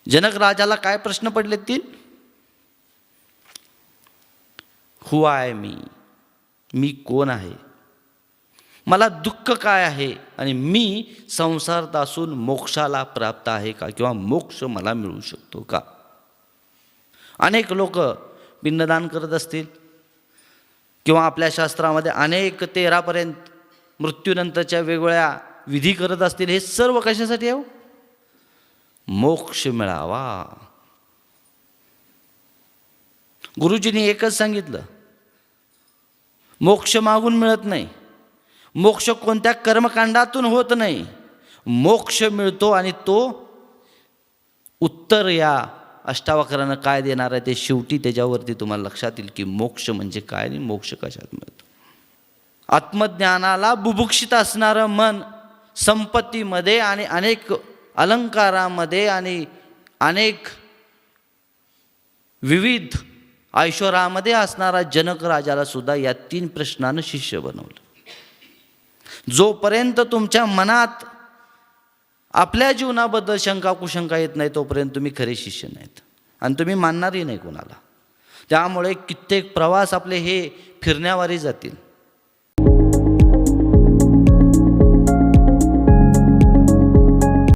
जनक राजाला काय प्रश्न पडले? 3. हु आहे मी कोण आहे, मला दुःख काय आहे, आणि मी संसारात असून मोक्षाला प्राप्त आहे का, किंवा मोक्ष मला मिळू शकतो का? अनेक लोक पिंडदान करत असतील, किंवा आपल्या शास्त्रामध्ये अनेक 13पर्यंत मृत्यूनंतरच्या वेगवेगळ्या विधी करत असतील. हे सर्व कशासाठी आहे? मोक्ष मिळावा. गुरुजींनी एकच सांगितलं, मोक्ष मागून मिळत नाही, मोक्ष कोणत्या कर्मकांडातून होत नाही. मोक्ष मिळतो आणि तो उत्तर या अष्टावक्रानं काय देणार आहे ते शेवटी त्याच्यावरती तुम्हाला लक्षात येईल की मोक्ष म्हणजे काय आणि मोक्ष कशात मिळतो. आत्मज्ञानाला बुभुक्षित असणारं मन संपत्तीमध्ये आणि अनेक अलंकारामध्ये आणि अनेक विविध ऐश्वर्यामध्ये असणारा जनक राजाला सुद्धा या 3 प्रश्नानं शिष्य बनवलं. जोपर्यंत तुमच्या मनात आपल्या जीवनाबद्दल शंका कुशंका येत नाही तोपर्यंत तुम्ही खरे शिष्य नाहीत, आणि तुम्ही मानणारही नाही कोणाला. त्यामुळे कित्येक प्रवास आपले हे फिरण्यावारी जातील.